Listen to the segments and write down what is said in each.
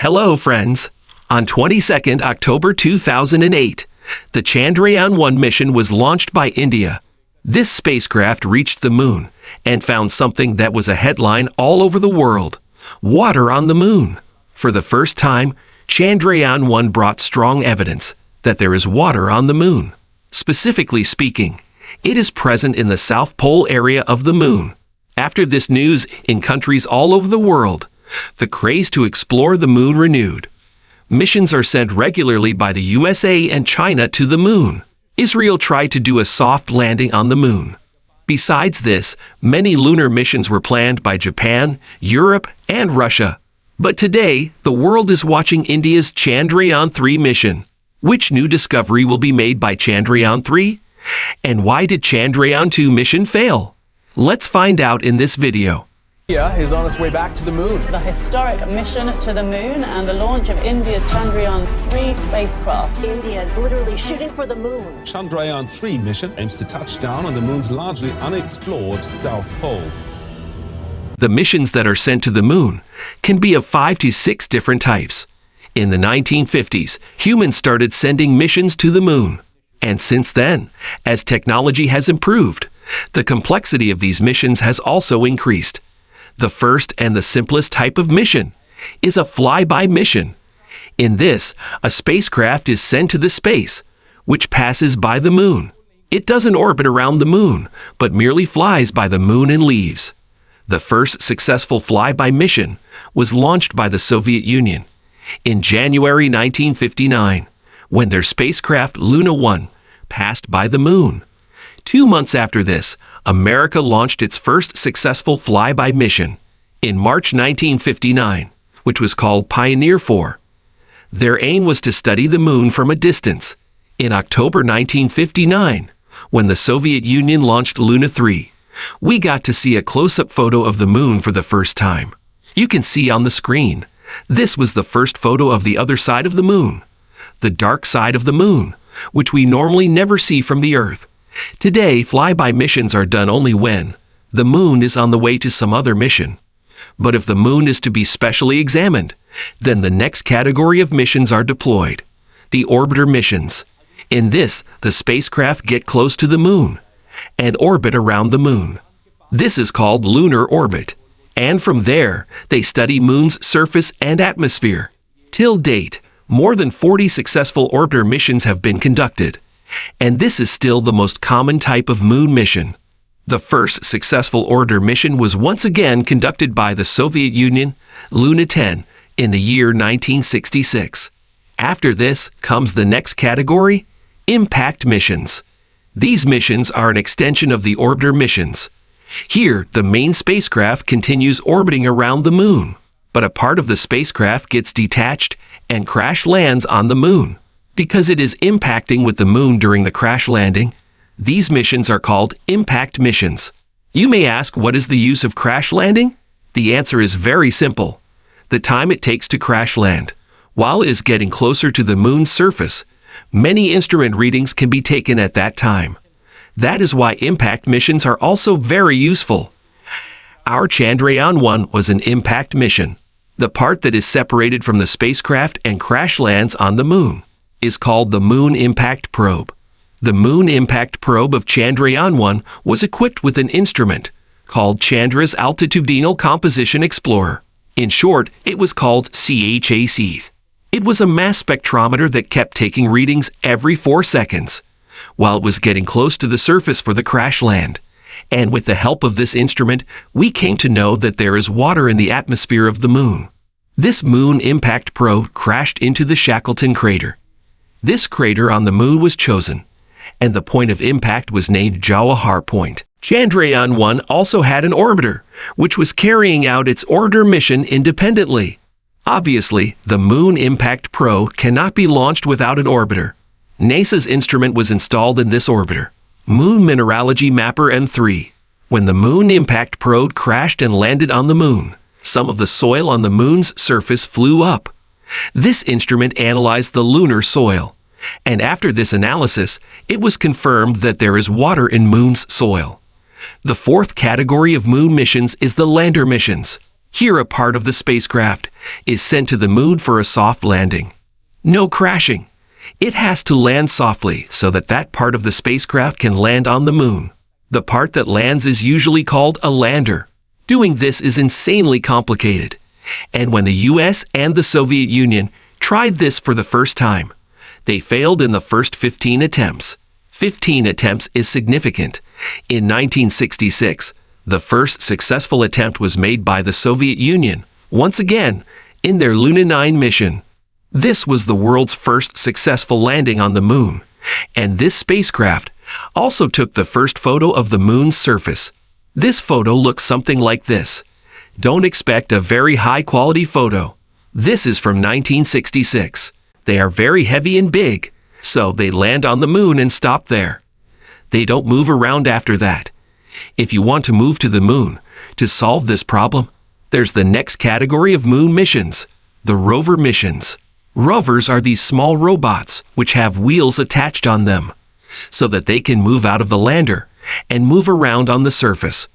Hello, friends. On 22nd October 2008, the Chandrayaan-1 mission was launched by India. This spacecraft reached the moon and found something that was a headline all over the world: water on the moon. For the first time, Chandrayaan-1 brought strong evidence that there is water on the moon. Specifically speaking, it is present in the South Pole area of the moon. After this news in countries all over the world, the craze to explore the moon renewed. Missions are sent regularly by the USA and China to the moon. Israel tried to do a soft landing on the moon. Besides this, many lunar missions were planned by Japan, Europe, and Russia. But today, the world is watching India's Chandrayaan-3 mission. Which new discovery will be made by Chandrayaan-3? And why did Chandrayaan-2 mission fail? Let's find out in this video. India is on its way back to the moon. The historic mission to the moon and the launch of India's Chandrayaan-3 spacecraft. India is literally shooting for the moon. Chandrayaan-3 mission aims to touch down on the moon's largely unexplored South Pole. The missions that are sent to the moon can be of 5 to 6 different types. In the 1950s, humans started sending missions to the moon. And since then, as technology has improved, the complexity of these missions has also increased. The first and the simplest type of mission is a flyby mission. In this, a spacecraft is sent to the space, which passes by the moon. It doesn't orbit around the moon, but merely flies by the moon and leaves. The first successful flyby mission was launched by the Soviet Union in January 1959, when their spacecraft Lunar 1 passed by the moon. 2 months after this, America launched its first successful flyby mission in March 1959, which was called Pioneer 4. Their aim was to study the moon from a distance. In October 1959, when the Soviet Union launched Lunar 3, we got to see a close-up photo of the moon for the first time. You can see on the screen. This was the first photo of the other side of the moon, the dark side of the moon, which we normally never see from the Earth. Today, flyby missions are done only when the moon is on the way to some other mission. But if the moon is to be specially examined, then the next category of missions are deployed: the orbiter missions. In this, the spacecraft get close to the moon and orbit around the moon. This is called lunar orbit. And from there, they study moon's surface and atmosphere. Till date, more than 40 successful orbiter missions have been conducted. And this is still the most common type of moon mission. The first successful orbiter mission was once again conducted by the Soviet Union, Lunar 10, in the year 1966. After this comes the next category: impact missions. These missions are an extension of the orbiter missions. Here, the main spacecraft continues orbiting around the moon, but a part of the spacecraft gets detached and crash lands on the moon. Because it is impacting with the moon during the crash landing, these missions are called impact missions. You may ask, what is the use of crash landing? The answer is very simple: the time it takes to crash land. While it is getting closer to the moon's surface, many instrument readings can be taken at that time. That is why impact missions are also very useful. Our Chandrayaan-1 was an impact mission. The part that is separated from the spacecraft and crash lands on the moon is called the Moon Impact Probe. The Moon Impact Probe of Chandrayaan-1 was equipped with an instrument called Chandra's Altitudinal Composition Explorer. In short, it was called CHACs. It was a mass spectrometer that kept taking readings every 4 seconds while it was getting close to the surface for the crash land. And with the help of this instrument, we came to know that there is water in the atmosphere of the moon. This Moon Impact Probe crashed into the Shackleton crater. This crater on the moon was chosen, and the point of impact was named Jawahar Point. Chandrayaan-1 also had an orbiter, which was carrying out its orbiter mission independently. Obviously, the Moon Impact Probe cannot be launched without an orbiter. NASA's instrument was installed in this orbiter, Moon Mineralogy Mapper M3. When the Moon Impact Probe crashed and landed on the moon, some of the soil on the moon's surface flew up. This instrument analyzed the lunar soil, and after this analysis, it was confirmed that there is water in moon's soil. The fourth category of moon missions is the lander missions. Here, a part of the spacecraft is sent to the moon for a soft landing. No crashing. It has to land softly so that that part of the spacecraft can land on the moon. The part that lands is usually called a lander. Doing this is insanely complicated. And when the US and the Soviet Union tried this for the first time, they failed in the first 15 attempts. 15 attempts is significant. In 1966, the first successful attempt was made by the Soviet Union, once again, in their Lunar 9 mission. This was the world's first successful landing on the moon, and this spacecraft also took the first photo of the moon's surface. This photo looks something like this. Don't expect a very high-quality photo. This is from 1966. They are very heavy and big, so they land on the moon and stop there. They don't move around after that. If you want to move to the moon to solve this problem, there's the next category of moon missions, the rover missions. Rovers are these small robots which have wheels attached on them, so that they can move out of the lander and move around on the surface.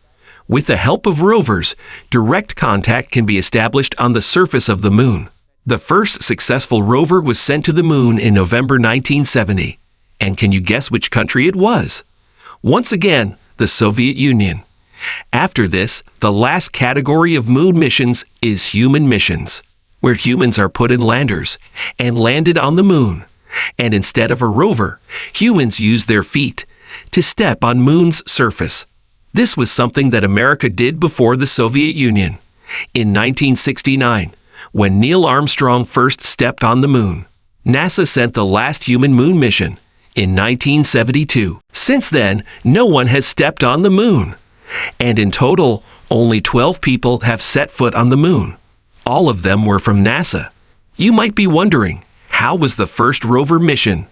With the help of rovers, direct contact can be established on the surface of the moon. The first successful rover was sent to the moon in November 1970. And can you guess which country it was? Once again, the Soviet Union. After this, the last category of moon missions is human missions, where humans are put in landers and landed on the moon. And instead of a rover, humans use their feet to step on moon's surface. This was something that America did before the Soviet Union. In 1969, when Neil Armstrong first stepped on the moon, NASA sent the last human moon mission in 1972. Since then, no one has stepped on the moon. And in total, only 12 people have set foot on the moon. All of them were from NASA. You might be wondering, how was the first rover mission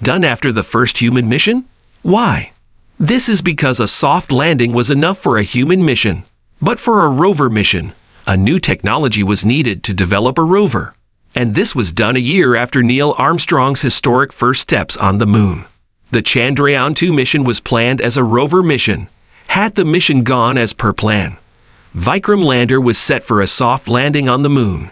done after the first human mission? Why? This is because a soft landing was enough for a human mission. But for a rover mission, a new technology was needed to develop a rover. And this was done a year after Neil Armstrong's historic first steps on the moon. The Chandrayaan 2 mission was planned as a rover mission. Had the mission gone as per plan, Vikram lander was set for a soft landing on the moon,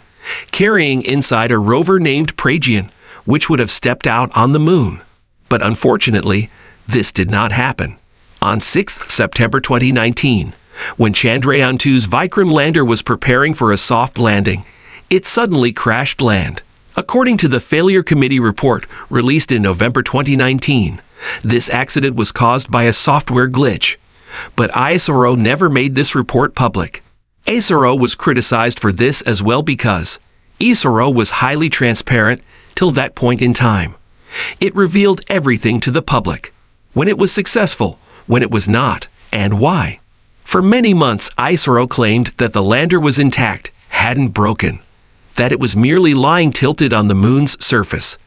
carrying inside a rover named Pragyan, which would have stepped out on the moon. But unfortunately, this did not happen. On 6 September 2019, when Chandrayaan 2's Vikram lander was preparing for a soft landing, it suddenly crashed land. According to the Failure Committee report released in November 2019, this accident was caused by a software glitch. But ISRO never made this report public. ISRO was criticized for this as well because ISRO was highly transparent till that point in time. It revealed everything to the public. When it was successful, when it was not, and why. For many months, ISRO claimed that the lander was intact, hadn't broken, that it was merely lying tilted on the moon's surface.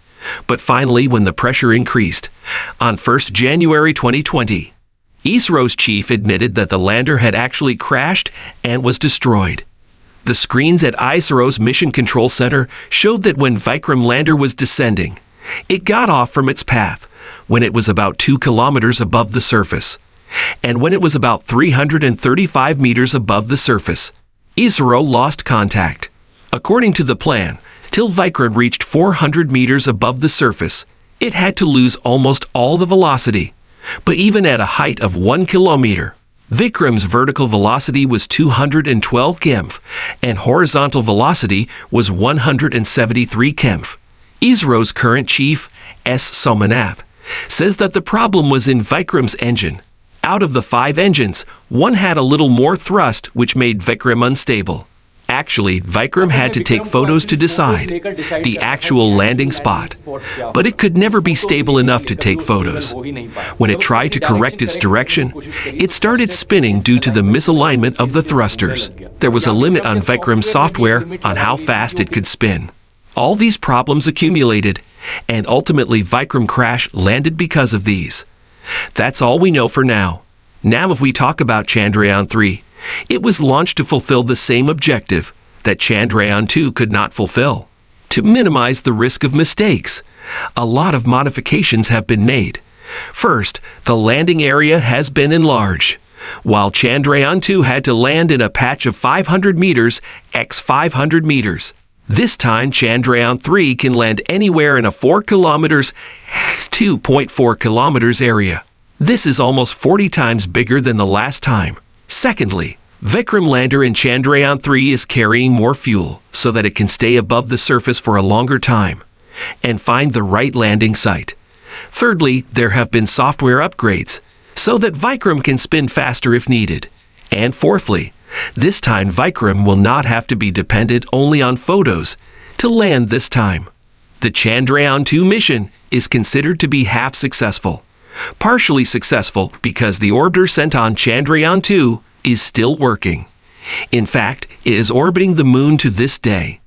But finally, when the pressure increased, on 1 January 2020, ISRO's chief admitted that the lander had actually crashed and was destroyed. The screens at ISRO's Mission Control Center showed that when Vikram lander was descending, it got off from its path when it was about 2 kilometers above the surface. And when it was about 335 meters above the surface, ISRO lost contact. According to the plan, till Vikram reached 400 meters above the surface, it had to lose almost all the velocity. But even at a height of 1 kilometer, Vikram's vertical velocity was 212 km, and horizontal velocity was 173 km. ISRO's current chief, S. Somanath, says that the problem was in Vikram's engine. Out of the 5 engines, one had a little more thrust, which made Vikram unstable. Actually, Vikram had to take photos to decide the actual landing spot, but it could never be stable enough to take photos. When it tried to correct its direction, it started spinning due to the misalignment of the thrusters. There was a limit on Vikram's software on how fast it could spin. All these problems accumulated, and ultimately Vikram crash landed because of these. That's all we know for now. Now if we talk about Chandrayaan 3, it was launched to fulfill the same objective that Chandrayaan 2 could not fulfill, to minimize the risk of mistakes. A lot of modifications have been made. First, the landing area has been enlarged. while Chandrayaan-2 had to land in a patch of 500 meters x 500 meters. This time, Chandrayaan-3 can land anywhere in a 4 kilometers x 2.4 kilometers area. This is almost 40 times bigger than the last time. Secondly, Vikram lander in Chandrayaan-3 is carrying more fuel so that it can stay above the surface for a longer time and find the right landing site. Thirdly, there have been software upgrades so that Vikram can spin faster if needed. And fourthly, this time Vikram will not have to be dependent only on photos to land this time. The Chandrayaan-2 mission is considered to be half successful. Partially successful because the orbiter sent on Chandrayaan-2 is still working. In fact, it is orbiting the moon to this day.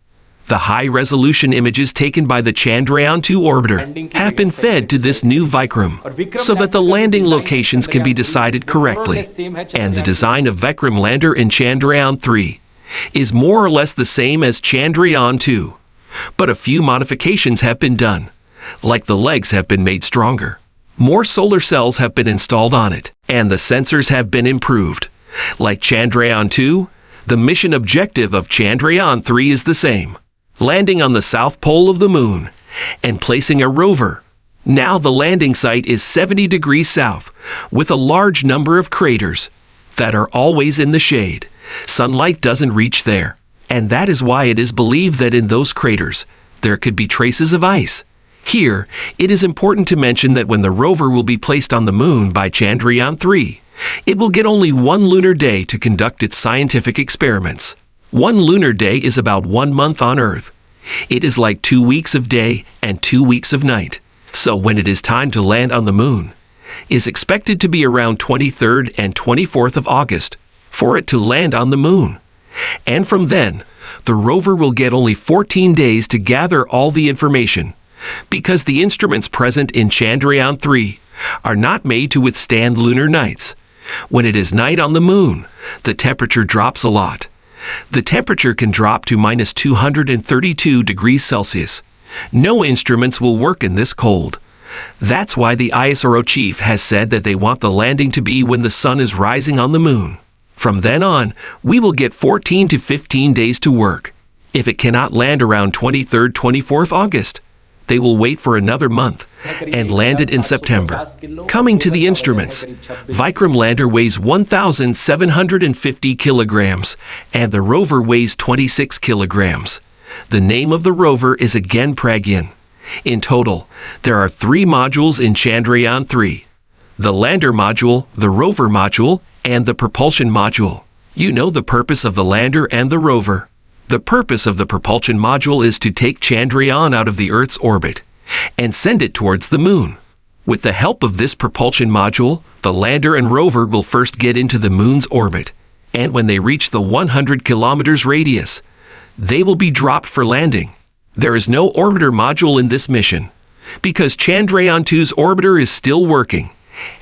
The high-resolution images taken by the Chandrayaan-2 orbiter have been fed to this new Vikram so that the landing locations can be decided correctly. And the design of Vikram lander in Chandrayaan-3 is more or less the same as Chandrayaan-2, but a few modifications have been done, like the legs have been made stronger. More solar cells have been installed on it, and the sensors have been improved. Like Chandrayaan-2, the mission objective of Chandrayaan-3 is the same: landing on the south pole of the moon and placing a rover. Now the landing site is 70 degrees south, with a large number of craters that are always in the shade. Sunlight doesn't reach there, and that is why it is believed that in those craters there could be traces of ice. Here, it is important to mention that when the rover will be placed on the moon by Chandrayaan-3, it will get only 1 lunar day to conduct its scientific experiments. 1 lunar day is about 1 month on Earth. It is like 2 weeks of day and 2 weeks of night. So when it is time to land on the moon, is expected to be around 23rd and 24th of August for it to land on the moon. And from then, the rover will get only 14 days to gather all the information, because the instruments present in Chandrayaan-3 are not made to withstand lunar nights. When it is night on the moon, the temperature drops a lot. The temperature can drop to minus 232 degrees Celsius. No instruments will work in this cold. That's why the ISRO chief has said that they want the landing to be when the sun is rising on the moon. From then on, we will get 14 to 15 days to work. If it cannot land around 23rd, 24th August, they will wait for another month and land it in September. Coming to the instruments, Vikram lander weighs 1,750 kilograms and the rover weighs 26 kilograms. The name of the rover is again Pragyan. In total, there are 3 modules in Chandrayaan-3: the lander module, the rover module, and the propulsion module. You know the purpose of the lander and the rover. The purpose of the propulsion module is to take Chandrayaan out of the Earth's orbit and send it towards the moon. With the help of this propulsion module, the lander and rover will first get into the moon's orbit, and when they reach the 100 kilometers radius, they will be dropped for landing. There is no orbiter module in this mission, because Chandrayaan-2's orbiter is still working,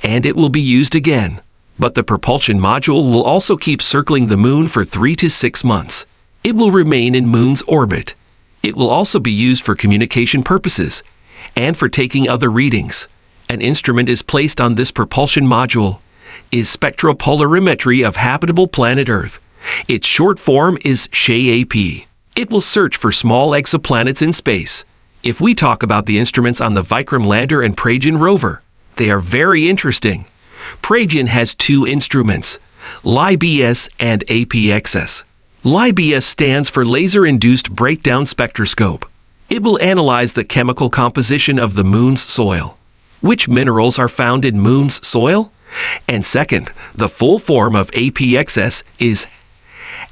and it will be used again. But the propulsion module will also keep circling the moon for 3 to 6 months. It will remain in moon's orbit. It will also be used for communication purposes and for taking other readings. An instrument is placed on this propulsion module is spectropolarimetry of habitable planet Earth. Its short form is SHAP. It will search for small exoplanets in space. If we talk about the instruments on the Vikram lander and Pragyan rover, they are very interesting. Pragyan has 2 instruments, LIBS and APXS. LIBS stands for Laser-Induced Breakdown Spectroscope. It will analyze the chemical composition of the moon's soil. Which minerals are found in moon's soil? And second, the full form of APXS is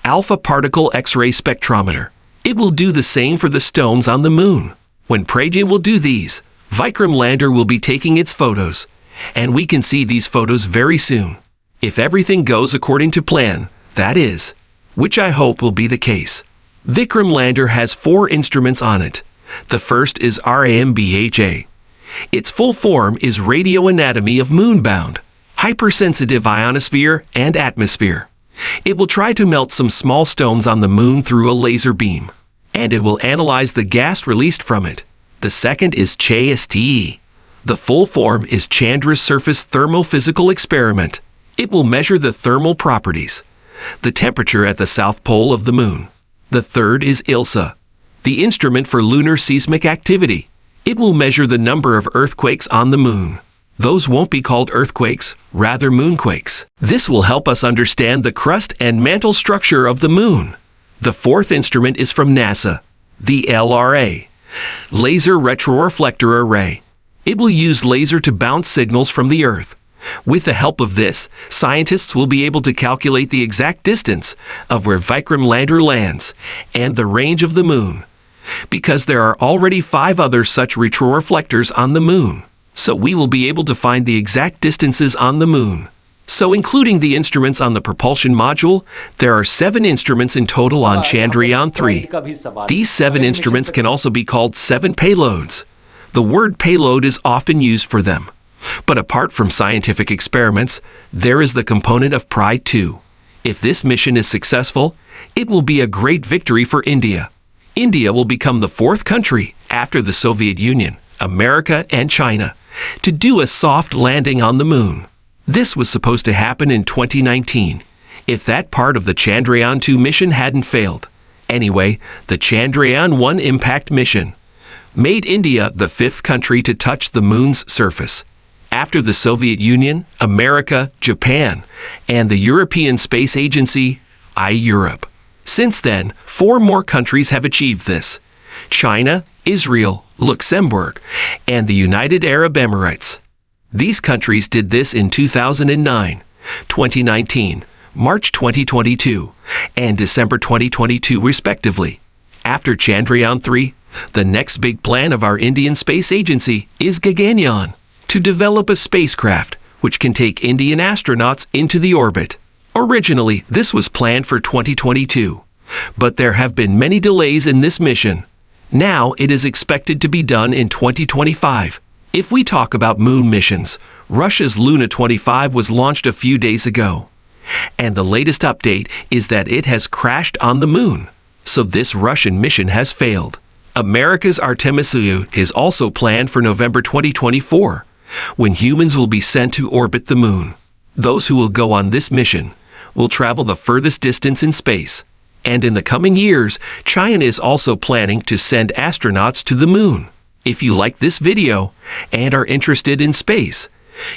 Alpha Particle X-ray Spectrometer. It will do the same for the stones on the moon. When Pragyan will do these, Vikram lander will be taking its photos, and we can see these photos very soon. If everything goes according to plan, that is, which I hope will be the case. Vikram lander has 4 instruments on it. The first is RAMBHA. Its full form is Radio Anatomy of Moonbound, Hypersensitive Ionosphere and Atmosphere. It will try to melt some small stones on the moon through a laser beam, and it will analyze the gas released from it. The second is CHASTE. The full form is Chandra's Surface Thermophysical Experiment. It will measure the thermal properties, the temperature at the south pole of the moon. The third is ILSA, the instrument for lunar seismic activity. It will measure the number of earthquakes on the moon. Those won't be called earthquakes, rather moonquakes. This will help us understand the crust and mantle structure of the moon. The fourth instrument is from NASA, the LRA, Laser Retroreflector Array. It will use laser to bounce signals from the Earth. With the help of this, scientists will be able to calculate the exact distance of where Vikram lander lands and the range of the moon, because there are already 5 other such retroreflectors on the moon. So we will be able to find the exact distances on the moon. So including the instruments on the propulsion module, there are 7 instruments in total on Chandrayaan 3. These 7 instruments can also be called 7 payloads. The word payload is often used for them. But apart from scientific experiments, there is the component of pride too. If this mission is successful, it will be a great victory for India. India will become the 4th country after the Soviet Union, America, and China to do a soft landing on the moon. This was supposed to happen in 2019, if that part of the Chandrayaan 2 mission hadn't failed. Anyway, the Chandrayaan 1 impact mission made India the 5th country to touch the moon's surface, after the Soviet Union, America, Japan, and the European Space Agency, Europe. Since then, 4 more countries have achieved this: China, Israel, Luxembourg, and the United Arab Emirates. These countries did this in 2009, 2019, March 2022, and December 2022 respectively. After Chandrayaan 3, the next big plan of our Indian Space Agency is Gaganyaan, to develop a spacecraft which can take Indian astronauts into the orbit. Originally, this was planned for 2022, but there have been many delays in this mission. Now it is expected to be done in 2025. If we talk about moon missions, Russia's Luna 25 was launched a few days ago, and the latest update is that it has crashed on the moon. So this Russian mission has failed. America's Artemis is also planned for November 2024, when humans will be sent to orbit the moon. Those who will go on this mission will travel the furthest distance in space. And in the coming years, China is also planning to send astronauts to the moon. If you like this video and are interested in space,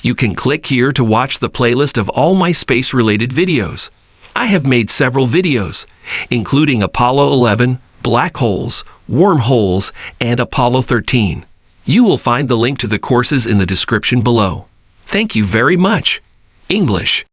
you can click here to watch the playlist of all my space-related videos. I have made several videos, including Apollo 11, black holes, wormholes, and Apollo 13. You will find the link to the courses in the description below. Thank you very much. English.